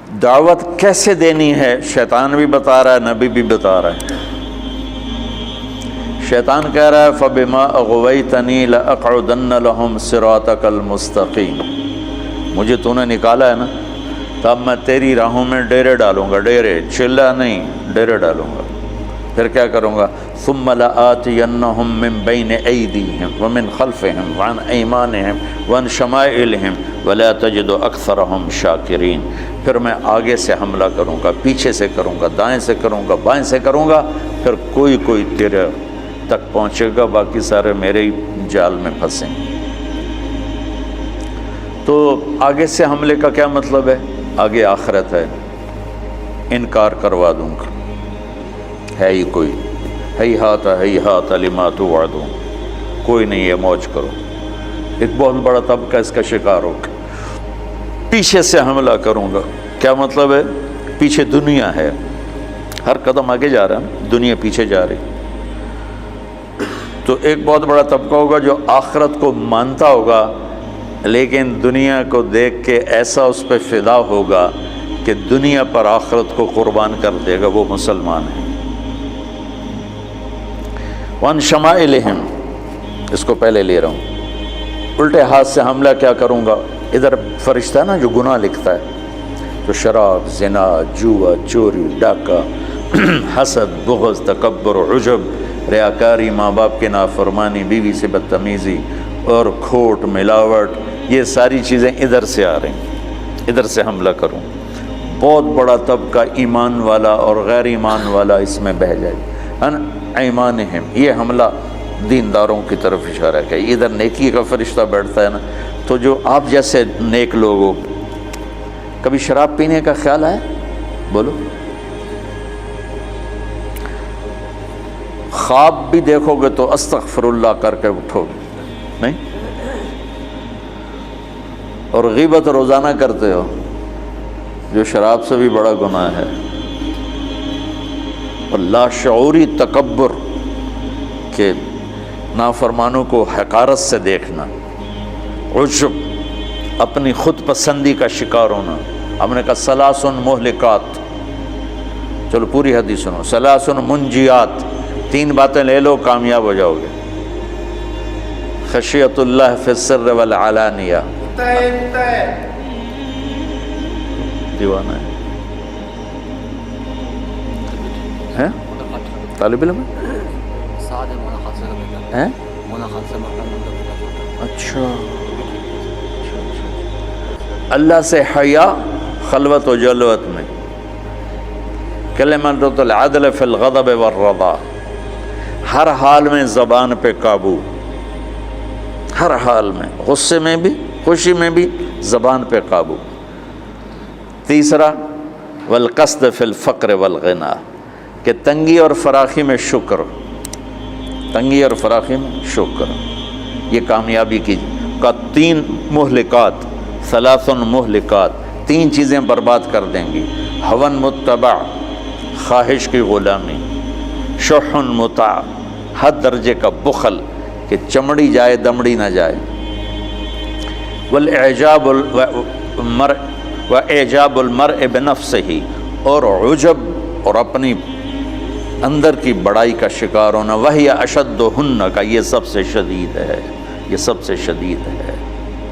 دعوت کیسے دینی ہے شیطان بھی بتا رہا ہے، نبی بھی بتا رہا ہے۔ شیطان کہہ رہا ہے فَبِمَا أَغْوَيْتَنِي لَأَقْعُدَنَّ لَهُمْ صِرَاطَكَ الْمُسْتَقِيمَ، مجھے تو نے نکالا ہے نا، تب میں تیری راہوں میں ڈیرے ڈالوں گا، ڈیرے چلا نہیں، ڈیرے ڈالوں گا۔ پھر کیا کروں گا؟ ثُمَّ لَآتِيَنَّهُم مِّن بَيْنِ أَيْدِيهِمْ وَمِنْ خَلْفِهِمْ وَعَنْ أَيْمَانِهِمْ وَعَنْ شَمَائِلِهِمْ وَلَا تَجِدُ أَكْثَرَهُمْ شَاكِرِينَ، پھر میں آگے سے حملہ کروں گا، پیچھے سے کروں گا، دائیں سے کروں گا، بائیں سے کروں گا، پھر کوئی تیرے تک پہنچے گا، باقی سارے میرے ہی جال میں پھنسیں۔ تو آگے سے حملے کا کیا مطلب ہے؟ آگے آخرت ہے، انکار کروا دوں گا، ہے ہی کوئی، ہیہات لما توعدون، کوئی نہیں ہے، موج کرو۔ ایک بہت بڑا طبقہ اس کا شکار ہوگا۔ پیچھے سے حملہ کروں گا، کیا مطلب ہے؟ پیچھے دنیا ہے، ہر قدم آگے جا رہا ہے، دنیا پیچھے جا رہی۔ تو ایک بہت بڑا طبقہ ہوگا جو آخرت کو مانتا ہوگا لیکن دنیا کو دیکھ کے ایسا اس پہ فدا ہوگا کہ دنیا پر آخرت کو قربان کر دے گا، وہ مسلمان ہے۔ وَعَنْ شَمَائِلِهِمْ، اس کو پہلے لے رہا ہوں، الٹے ہاتھ سے حملہ کیا کروں گا؟ ادھر فرشتہ ہے نا جو گناہ لکھتا ہے، تو شراب، زنا، جوا، چوری، ڈاکہ، حسد، بغض، تکبر، عجب، ریاکاری، ماں باپ کی نافرمانی، بیوی سے بدتمیزی اور کھوٹ، ملاوٹ، یہ ساری چیزیں ادھر سے آ رہی ہیں، ادھر سے حملہ کروں۔ بہت بڑا طبقہ ایمان والا اور غیر ایمان والا اس میں بہہ جائے۔ ایمانہم، یہ حملہ دینداروں کی طرف اشارہ ہے، ادھر نیکی کا فرشتہ بیٹھتا ہے نا، تو جو آپ جیسے نیک لوگ ہو، کبھی شراب پینے کا خیال آیا؟ بولو۔ خواب بھی دیکھو گے تو استغفر اللہ کر کے اٹھو گے، نہیں؟ اور غیبت روزانہ کرتے ہو، جو شراب سے بھی بڑا گناہ ہے۔ اور لاشعوری تکبر کہ نافرمانوں کو حقارت سے دیکھنا، عجب، اپنی خود پسندی کا شکار ہونا۔ ہم نے کہا ثلاث مہلکات، چلو پوری حدیث سنو، ثلاث منجیات، 3 باتیں لے لو کامیاب ہو جاؤ گے۔ خشیت اللہ فی السر والعلانیہ، دیوانہ ہے، طالب علم ہے؟ اچھا، اللہ سے حیا خلوت و جلوت میں، کلمۃ العدل فی الغضب والرضا، ہر حال میں زبان پہ قابو، ہر حال میں، غصے میں بھی، خوشی میں بھی، زبان پہ قابو۔ تیسرا والقصد فی الفقر والغنا، کہ تنگی اور فراخی میں شکر، تنگی اور فراخی میں شکر، یہ کامیابی کی کا 3 مہلکات، 3 مہلکات، 3 چیزیں برباد کر دیں گی۔ ہون متبع، خواہش کی غلامی، شح مطاع، حد درجے کا بخل کہ چمڑی جائے دمڑی نہ جائے، والاعجاب واعجاب المرء بنفسہ، اور عجب اور اپنی اندر کی بڑائی کا شکار ہونا۔ وہی اشدہن، کا یہ سب سے شدید ہے، یہ سب سے شدید ہے،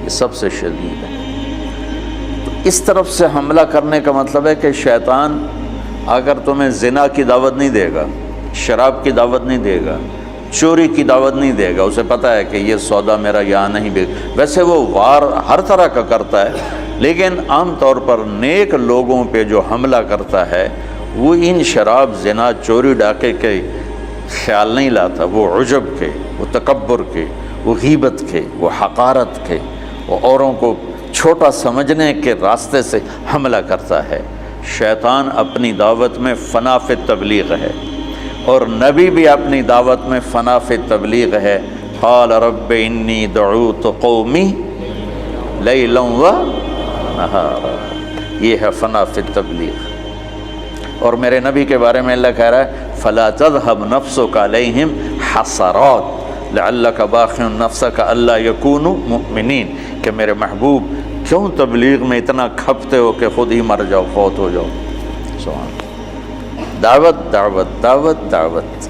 یہ سب سے شدید ہے۔ تو اس طرف سے حملہ کرنے کا مطلب ہے کہ شیطان اگر تمہیں زنا کی دعوت نہیں دے گا، شراب کی دعوت نہیں دے گا، چوری کی دعوت نہیں دے گا، اسے پتہ ہے کہ یہ سودا میرا یہاں نہیں بک، ویسے وہ وار ہر طرح کا کرتا ہے، لیکن عام طور پر نیک لوگوں پہ جو حملہ کرتا ہے وہ ان شراب، زنا، چوری، ڈاکے کے خیال نہیں لاتا، وہ عجب کے، وہ تکبر کے، وہ غیبت کے، وہ حقارت کے، وہ اوروں کو چھوٹا سمجھنے کے راستے سے حملہ کرتا ہے۔ شیطان اپنی دعوت میں فنا فی تبلیغ ہے، اور نبی بھی اپنی دعوت میں فنا فی تبلیغ ہے۔ قال رب انی دعوت قومی لیلا و نہارا، یہ ہے فنا فی تبلیغ۔ اور میرے نبی کے بارے میں اللہ کہہ رہا ہے فلا تذهب نفسك علیہم حسرات لعلک باخع نفسک الا یکونوا مؤمنین، کہ میرے محبوب کیوں تبلیغ میں اتنا کھپتے ہو کہ خود ہی مر جاؤ، فوت ہو جاؤ؟ سبحان اللہ۔ دعوت دعوت دعوت دعوت